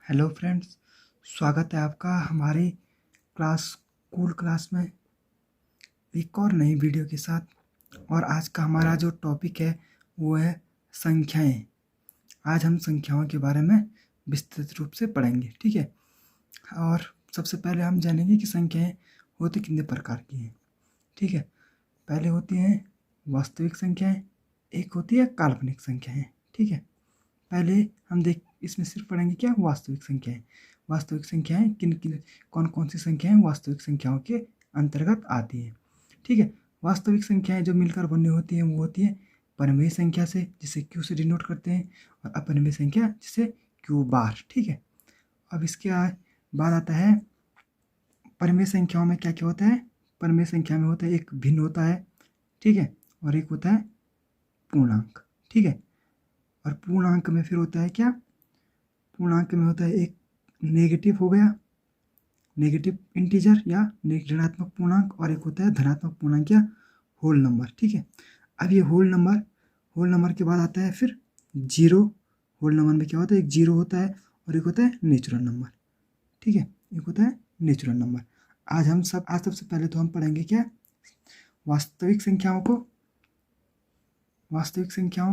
Hello friends, स्वागत है आपका हमारी स्कूल क्लास में एक और नई वीडियो के साथ। और आज का हमारा जो टॉपिक है वो है संख्याएं। आज हम संख्याओं के बारे में विस्तृत रूप से पढ़ेंगे, ठीक है। और सबसे पहले हम जानेंगे कि संख्याएं होती कितने प्रकार की हैं, ठीक है। पहले होती हैं वास्तविक संख्याएं, एक होती है काल्पनिक संख्याएं, ठीक है। पहले हम इसमें सिर्फ पढ़ेंगे क्या, वास्तविक संख्याएं। वास्तविक संख्याएं कौन कौन सी संख्याएं वास्तविक संख्याओं के अंतर्गत आती है, ठीक है। वास्तविक संख्याएं जो मिलकर बनी होती हैं वो होती है परिमेय संख्या से, जिसे क्यू से डिनोट करते हैं, और अपरिमेय संख्या जिसे क्यू बार, ठीक है। अब इसके बाद आता है परिमेय संख्याओं में क्या क्या होता है। परिमेय संख्या में होता है एक भिन्न होता है, ठीक है, और एक होता है पूर्णांक, ठीक है। और पूर्णांक में फिर होता है क्या, पूर्णांक में होता है एक नेगेटिव हो गया, नेगेटिव इंटीजर या ऋणात्मक पूर्णांक, और एक होता है धनात्मक पूर्णांक या होल नंबर, ठीक है। अब ये होल नंबर के बाद आता है फिर जीरो। होल नंबर में क्या होता है, एक जीरो होता है और एक होता है नेचुरल नंबर, ठीक है, एक होता है नेचुरल नंबर। आज सबसे पहले तो हम पढ़ेंगे क्या, वास्तविक संख्याओं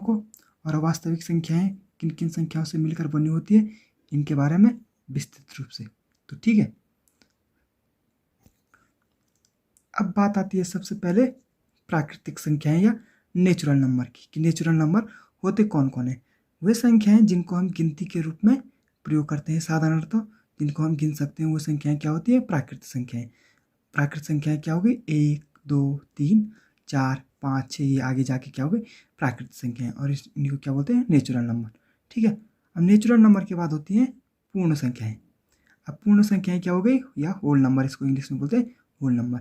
को। और अवास्तविक संख्याएं किन किन संख्याओं से मिलकर बनी होती है, इनके बारे में विस्तृत रूप से, तो ठीक है। अब बात आती है सबसे पहले प्राकृतिक संख्याएं या नेचुरल नंबर की, कि नेचुरल नंबर होते कौन कौन है। वे संख्याएं जिनको हम गिनती के रूप में प्रयोग करते हैं साधारणतः, जिनको हम गिन सकते हैं, वो संख्याएं क्या होती है, प्राकृतिक संख्याएं। प्राकृतिक संख्याएं क्या होगी, 1 2 3 4 5 6, ये आगे जाके क्या होगी प्राकृतिक संख्याएं, और इनको क्या बोलते हैं, नेचुरल नंबर, ठीक है। अब नेचुरल नंबर के बाद होती हैं पूर्ण संख्याएं। अब पूर्ण संख्याएं क्या हो गई, या होल नंबर, इसको इंग्लिश में बोलते हैं होल नंबर।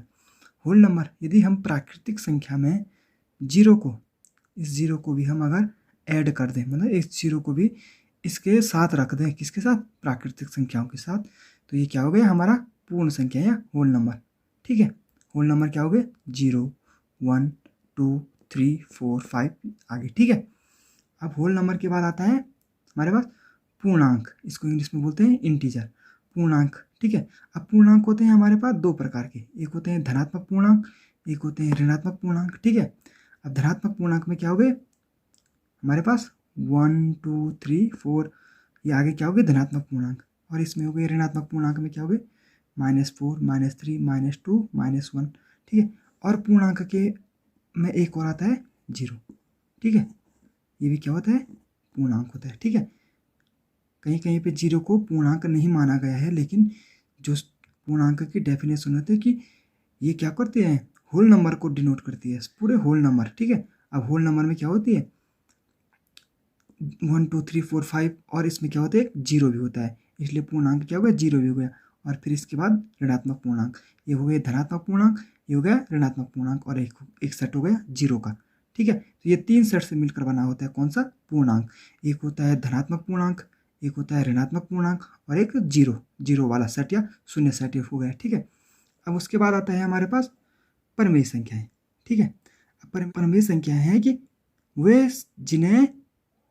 होल नंबर, यदि हम प्राकृतिक संख्या में इस जीरो को भी हम अगर ऐड कर दें, मतलब इस जीरो को भी इसके साथ रख दें, किसके साथ, प्राकृतिक संख्याओं के साथ, तो ये क्या हो गया हमारा पूर्ण संख्या या होल नंबर, ठीक है। होल नंबर क्या हो गए, 0 1 2 3 4 5 आगे, ठीक है। अब होल नंबर के बाद आता है हमारे पास पूर्णांक, इसको इंग्लिश में बोलते हैं इंटीजर, पूर्णांक, ठीक है। अब पूर्णांक होते हैं हमारे पास दो प्रकार के, एक होते हैं धनात्मक पूर्णांक, एक होते हैं ऋणात्मक पूर्णांक, ठीक है। अब धनात्मक पूर्णांक में क्या हो गए हमारे पास 1 2 3 4, ये आगे क्या हो गए धनात्मक पूर्णांक, और इसमें हो गए ऋणात्मक पूर्णांक में क्या हो गए -4 -3 -2 -1, ठीक है। और पूर्णांक के में एक और आता है 0, ठीक है, ये भी क्या होता है पूर्णांक होता है, ठीक है। कहीं कहीं पे 0 को पूर्णांक नहीं माना गया है, लेकिन जो पूर्णांक की डेफिनेशन होती है कि ये क्या करते हैं, होल नंबर को डिनोट करती है, पूरे होल नंबर, ठीक है। अब होल नंबर में क्या होती है 1 2 3 4 5, और इसमें क्या होता है 0 भी होता है, इसलिए पूर्णांक क्या हो गया 0 भी हो गया। और फिर इसके बाद ऋणात्मक पूर्णांक, ये हो गया धनात्मक पूर्णांक, ये हो गया ऋणात्मक पूर्णांक, और एक सेट हो गया 0 का, ठीक है। तो ये 3 सेट से मिलकर बना होता है कौन सा पूर्णांक, एक होता है धनात्मक पूर्णांक, एक होता है ऋणात्मक पूर्णांक, और एक जीरो वाला सेट या शून्य सेट हो गया, ठीक है। अब उसके बाद आता है हमारे पास परिमेय संख्याएं, ठीक है। परिमेय संख्याएं हैं कि वे जिन्हें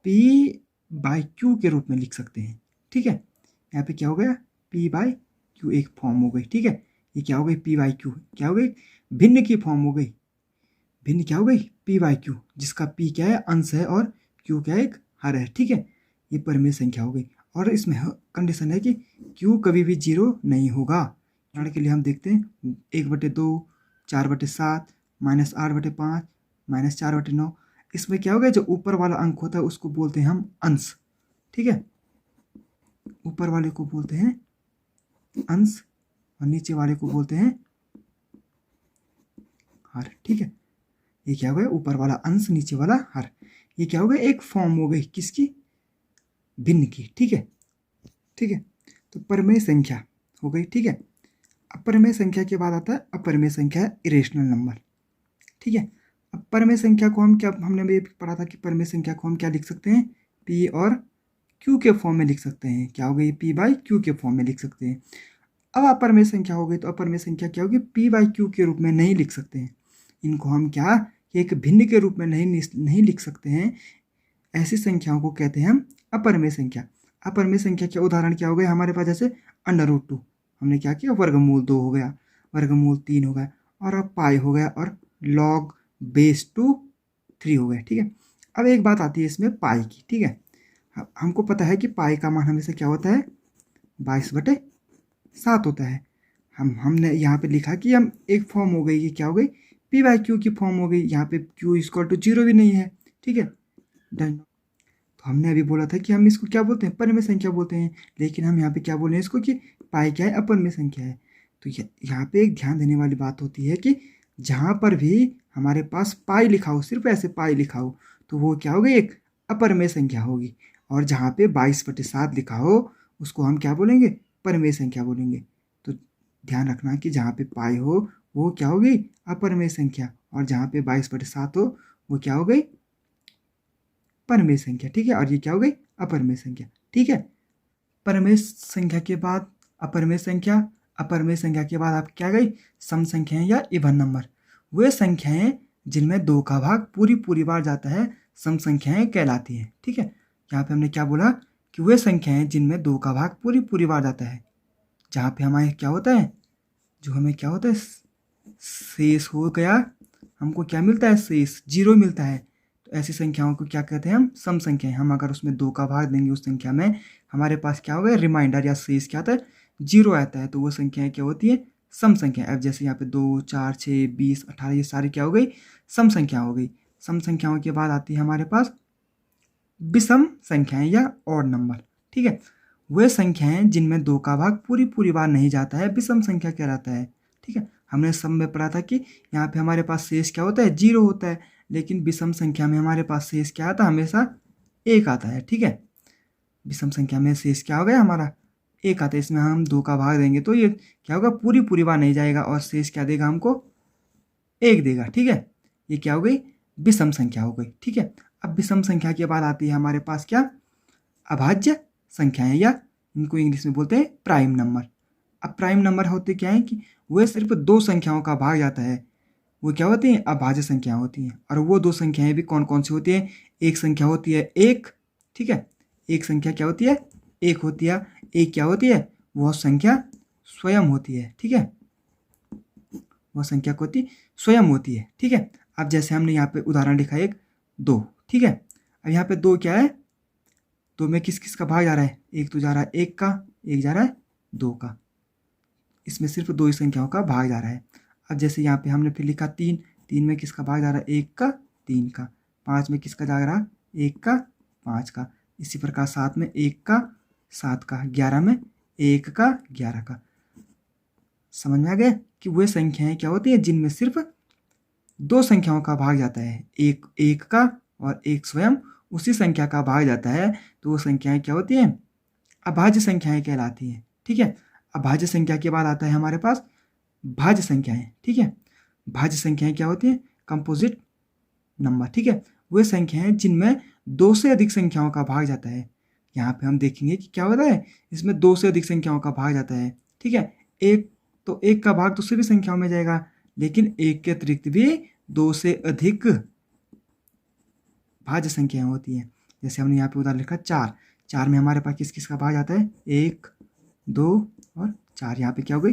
P बाई क्यू के रूप में लिख सकते हैं, ठीक है। यहाँ पे क्या हो गया P बाई क्यू एक फॉर्म हो गई, ठीक है। ये क्या हो गई P बाई क्यू, क्या हो गई भिन्न की फॉर्म हो गई, भिन्न क्या हो गई P बाई क्यू, जिसका P क्या है अंश है और Q क्या है एक हर है, ठीक है। ये परिमेय संख्या हो गई, और इसमें कंडीशन है कि Q कभी भी 0 नहीं होगा। उदाहरण के लिए हम देखते हैं 1/2 4/7 -8/5 -4/9, इसमें क्या हो गया जो ऊपर वाला अंक होता है उसको बोलते हैं हम अंश, ठीक है। ऊपर वाले को बोलते हैं अंश और नीचे वाले को बोलते हैं हर, ठीक है। ये क्या हो गया ऊपर वाला अंश नीचे वाला हर, ये क्या हो गया एक फॉर्म हो गई किसकी, भिन्न की, ठीक है, ठीक है। तो परिमेय संख्या हो गई, ठीक है। अपरिमेय संख्या के बाद आता है अपरिमेय संख्या, इरेशनल नंबर, ठीक है। अब परिमेय संख्या को हम क्या, हमने भी पढ़ा था कि परिमेय संख्या को हम क्या लिख सकते हैं, P और Q के फॉर्म में लिख सकते हैं, क्या हो गई P बाई क्यू के फॉर्म में लिख सकते हैं। अब अपरिमेय संख्या हो गई, तो अपरिमेय संख्या क्या होगी, P बाई क्यू के रूप में नहीं लिख सकते हैं, इनको हम क्या एक भिन्न के रूप में नहीं लिख सकते हैं, ऐसी संख्याओं को कहते हैं हम अपरिमेय संख्या। अपरिमेय संख्या के उदाहरण क्या हो गए हमारे पास, जैसे √2 हमने क्या किया, वर्गमूल 2 हो गया, वर्गमूल 3 हो गया, और अब पाई हो गया, और log बेस 2 3 हो गया। ठीक है, अब एक बात आती है इसमें पाई की। ठीक है, हमको पता है कि पाई का मान हमेशा क्या होता है, 22/7 होता है। हमने यहाँ पे लिखा कि हम एक फॉर्म हो गई, ये क्या हो गई, p/q की फॉर्म हो गई। यहाँ पे q = 0 भी नहीं है। ठीक है, डन। तो हमने अभी बोला था कि हम इसको क्या बोलते हैं, परिमेय संख्या बोलते हैं, लेकिन हम यहाँ पे क्या बोले हैं इसको कि पाई क्या है, अपरिमेय संख्या है। तो यहाँ पे एक ध्यान देने वाली बात होती है कि जहाँ पर भी हमारे पास पाई लिखा हो, सिर्फ ऐसे पाई लिखा हो, तो वो क्या होगी, एक अपरिमेय संख्या होगी। और जहाँ पे 22/7 लिखा हो उसको हम क्या बोलेंगे, परिमेय संख्या बोलेंगे। तो ध्यान रखना कि जहाँ पे पाई हो वो क्या होगी, अपरिमेय संख्या, और जहाँ पे 22/7 हो वो क्या हो गई, परिमेय संख्या। ठीक है, और ये क्या हो गई, अपरिमेय संख्या। ठीक है, परिमेय संख्या के बाद अपरिमेय संख्या, अपरिमेय संख्या के बाद आप क्या गई, सम संख्याएं या इवन नंबर। वे संख्याएं जिनमें 2 का भाग पूरी बार जाता है सम संख्याएं कहलाती हैं। ठीक है, यहाँ पे हमने क्या बोला कि वे संख्याएं जिनमें 2 का भाग पूरी बार जाता है, जहाँ पे हमारे क्या होता है, जो हमें क्या होता है, शेष हो गया, हमको क्या मिलता है, शेष 0 मिलता है। तो ऐसी संख्याओं को क्या कहते हैं, हम सम संख्याएं। हम अगर उसमें 2 का भाग देंगे उस संख्या में, हमारे पास क्या होगा, रिमाइंडर या शेष क्या आता है, 0 आता है। तो वो संख्याएं क्या होती है, सम संख्या। अब जैसे यहाँ पे 2, 4, 6, 20, 18 ये सारी क्या हो गई, सम संख्या हो गई। सम संख्याओं के बाद आती है हमारे पास विषम संख्याएं या ऑड नंबर। ठीक है, वे संख्याएं जिनमें 2 का भाग पूरी बार नहीं जाता है विषम संख्या कहलाता है। ठीक है, हमने सम में पढ़ा था कि यहाँ पे हमारे पास शेष क्या होता है, 0 होता है, लेकिन विषम संख्या में हमारे पास शेष क्या आता है, हमेशा 1 आता है। ठीक है, विषम संख्या में शेष क्या हो गया, हमारा 1 आता है। इसमें हम 2 का भाग देंगे तो ये क्या होगा, पूरी बार नहीं जाएगा, और शेष क्या देगा, हमको 1 देगा। ठीक है, ये क्या हो गई, विषम संख्या हो गई। ठीक है, अब विषम संख्या के बाद आती है हमारे पास क्या, अभाज्य संख्याएं, या इनको इंग्लिश में बोलते हैं प्राइम नंबर। अब प्राइम नंबर होते क्या है कि वह सिर्फ 2 संख्याओं का भाग जाता है, वो क्या होती हैं, अभाज्य संख्या होती हैं। और वो 2 संख्याएं भी कौन कौन सी होती हैं, एक संख्या होती है 1। ठीक है, एक संख्या क्या होती है, 1 होती है। एक क्या होती है, वह संख्या स्वयं होती है। ठीक है, वह संख्या को होती स्वयं होती है। ठीक है, अब जैसे हमने यहाँ पे उदाहरण लिखा है 1, 2। ठीक है, अब यहाँ पे 2 क्या है, 2 में किस किस का भाग जा रहा है, एक तो जा रहा है 1 का, एक जा रहा है 2 का, इसमें सिर्फ 2 ही संख्याओं का भाग जा रहा है। अब जैसे यहाँ पे हमने फिर लिखा 3, 3 में किसका भाग जा रहा है, 1 का, 3 का। 5 में किसका जा रहा है, 1 का, 5 का। इसी प्रकार 7 में 1 का, 7 का। 11 में 1 का, 11 का। समझ में आ गया कि वे संख्याएं क्या होती है जिनमें सिर्फ 2 संख्याओं का भाग जाता है, एक 1 का और एक स्वयं उसी संख्या का भाग जाता है, तो वो संख्याएं क्या होती हैं, अभाज्य संख्याएं कहलाती हैं। ठीक है, अभाज्य संख्या के बाद आता है हमारे पास भाज्य संख्याएं। ठीक है, भाज्य संख्याएं क्या होती हैं, कंपोजिट नंबर। ठीक है, वे संख्याएं जिनमें 2 से अधिक संख्याओं का भाग जाता है। यहाँ पे हम देखेंगे कि क्या होता है, इसमें 2 से अधिक संख्याओं का भाग जाता है। ठीक है, एक तो 1 का भाग तो सभी संख्याओं में जाएगा, लेकिन 1 के अतिरिक्त भी 2 से अधिक भाज्य संख्याएं होती हैं। जैसे हमने यहाँ पे उदाहरण लिखा 4, 4 में हमारे पास किस किस का भाग जाता है, 1, 2 और 4। यहाँ पे क्या हो गई,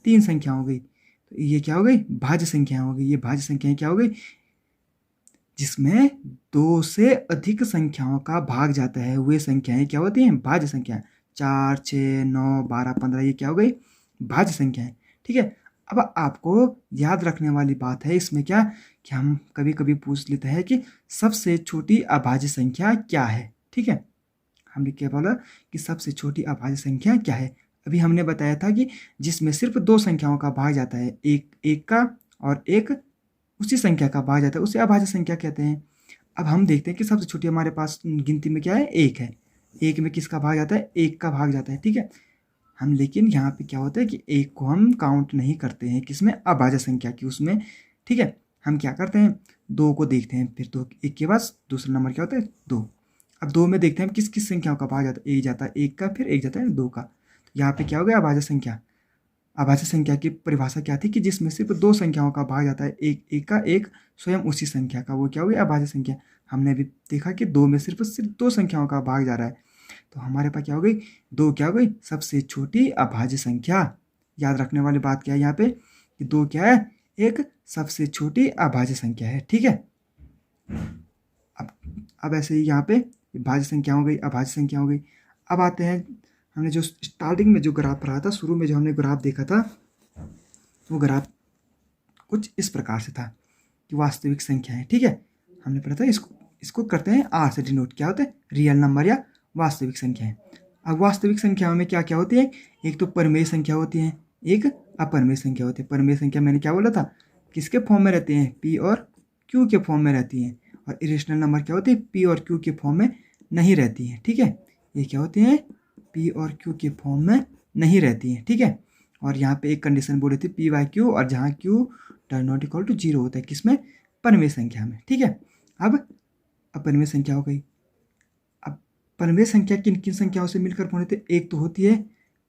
3 संख्या हो गई। तो ये क्या हो गई, भाज्य संख्या हो गई। ये भाज्य संख्याएं क्या हो गई, जिसमें 2 से अधिक संख्याओं का भाग जाता है, वे संख्याएं क्या होती हैं, भाज्य संख्या। 4, 6, 9, 12, 15 ये क्या हो गई, भाज्य संख्याएं। ठीक है, अब आपको याद रखने वाली बात है इसमें क्या, कि हम कभी कभी पूछ लेते हैं कि सबसे छोटी अभाज्य संख्या क्या है। ठीक है, हमने क्या बोला कि सबसे छोटी अभाज्य संख्या क्या है। अभी हमने बताया था कि जिसमें सिर्फ 2 संख्याओं का भाग जाता है, एक 1 का और एक उसी संख्या का भाग जाता है, उसे अभाज्य संख्या कहते हैं। अब हम देखते हैं कि सबसे छोटी हमारे पास गिनती में क्या है, 1 है। 1 में किसका भाग जाता है, 1 का भाग जाता है। ठीक है, हम लेकिन यहाँ पे क्या होता है कि 1 को हम काउंट नहीं करते हैं किसमें, अभाज्य संख्या की उसमें। ठीक है, हम क्या करते हैं, 2 को देखते हैं, फिर 2 1 के बाद दूसरा नंबर क्या होता है, 2। अब 2 में देखते हैं किस किस संख्याओं का भाग जाता है, 1 जाता है 1 का, फिर 1 जाता है 2 का। तो यहाँ पे क्या हो गया, अभाज्य संख्या। अभाज्य संख्या की परिभाषा क्या थी कि जिसमें सिर्फ 2 संख्याओं का भाग जाता है, एक 1 का, एक स्वयं उसी संख्या का, वो क्या हो गया, अभाज्य संख्या। हमने भी देखा कि 2 में सिर्फ 2 संख्याओं का भाग जा रहा है। तो हमारे पास क्या हो गई, 2 क्या हो गई, सबसे छोटी अभाज्य संख्या। याद रखने वाली बात क्या है यहाँ पे कि 2 क्या है, एक सबसे छोटी अभाज्य संख्या है। ठीक है, अब ऐसे ही यहाँ पे भाज्य संख्या हो गई, अभाज्य संख्या हो गई। अब आते हैं, हमने जो स्टार्टिंग में जो ग्राफ पढ़ा था, शुरू में जो हमने ग्राफ देखा था, वो ग्राफ कुछ इस प्रकार से था कि वास्तविक संख्या है। ठीक है, हमने पढ़ा था इसको करते हैं आर से डिनोट, क्या होता है, रियल नंबर या वास्तविक संख्या है। अब वास्तविक संख्याओं में क्या क्या होती है, एक तो परिमेय संख्या होती है, एक अपरिमेय संख्या होती है। परिमेय संख्या मैंने क्या बोला था, किसके फॉर्म में रहती हैं, पी और क्यू के फॉर्म में रहती हैं। और इरेशनल नंबर क्या होती है, पी और क्यू के फॉर्म में नहीं रहती हैं। ठीक है, ये क्या होती हैं, पी और क्यू के फॉर्म में नहीं रहती हैं। ठीक है, और यहाँ पे एक कंडीशन बोली थी पी बाई क्यू, और जहाँ Q does not equal to 0 होता है, किसमें, परिमेय संख्या में। ठीक है, अब अपरिमेय संख्या हो गई। अब परिमेय संख्या किन किन संख्याओं से मिलकर पूर्ण होती है, एक तो होती है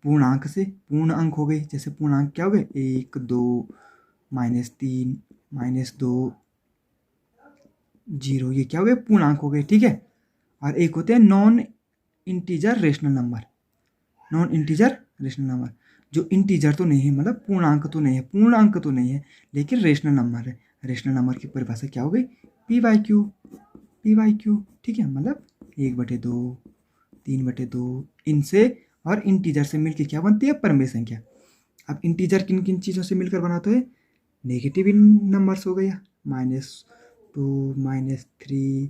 पूर्णांक से, पूर्ण अंक हो गई, जैसे पूर्णांक क्या हो गए, 1 2 -3 -2 0, ये क्या हो गए, पूर्णांक हो गए। ठीक है, और एक होते हैं non integer rational number. Non integer rational number जो इंटीजर तो नहीं है, मतलब पूर्णांक तो नहीं है, पूर्ण अंक तो नहीं है, लेकिन रेशनल नंबर है। रेशनल नंबर की परिभाषा क्या हो गई, P by Q, P by Q. ठीक है, मतलब 1/2 3/2 इनसे और इंटीजर से मिलकर क्या बनती है, परिमेय संख्या। अब इंटीजर किन किन चीज़ों से मिलकर बनाते हैं, नेगेटिव नंबर्स हो गया, -2 -3,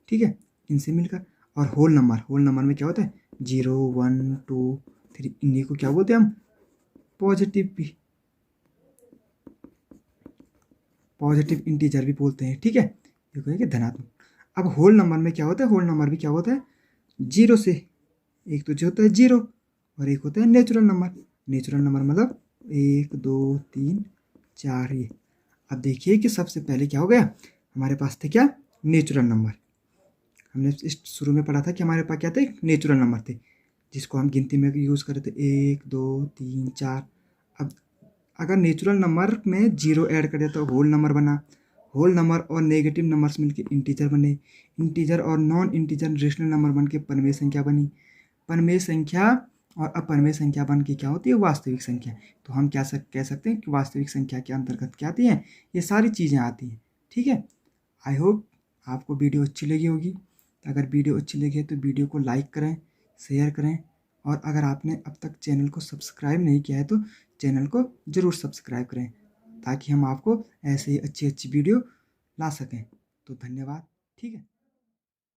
ठीक है, इनसे मिलकर। और होल नंबर में क्या होता है, 0 1 2 3, इन्हीं को क्या बोलते हैं हम, पॉजिटिव इंटीजर भी बोलते हैं। ठीक है, देखो है कि धनात्मक। अब होल नंबर में क्या होता है, होल नंबर भी क्या होता है, 0 से, एक तो जो होता है 0 और एक होता है नेचुरल नंबर। नेचुरल नंबर मतलब 1 2 3 4 ये। अब देखिए कि सबसे पहले क्या हो गया, हमारे पास थे क्या, नेचुरल नंबर। हमने इस शुरू में पढ़ा था कि हमारे पास क्या थे, नेचुरल नंबर थे, जिसको हम गिनती में यूज़ करे थे, 1 2 3 4। अब अगर नेचुरल नंबर में 0 ऐड कर दिया तो होल नंबर बना, होल नंबर और नेगेटिव नंबर्स मिलकर इंटीजर बने, इंटीजर और नॉन इंटीजर रेशनल नंबर बन के परिमेय संख्या बनी, परिमेय संख्या और अपरिमेय संख्या बन के क्या होती है, वास्तविक संख्या। तो हम क्या कह सकते हैं कि वास्तविक संख्या के अंतर्गत क्या आती हैं, ये सारी चीज़ें आती हैं। ठीक है, आई होप आपको वीडियो अच्छी लगी होगी। अगर वीडियो अच्छी लगी है तो वीडियो को लाइक करें, शेयर करें, और अगर आपने अब तक चैनल को सब्सक्राइब नहीं किया है तो चैनल को ज़रूर सब्सक्राइब करें, ताकि हम आपको ऐसे ही अच्छी अच्छी वीडियो ला सकें। तो धन्यवाद। ठीक है।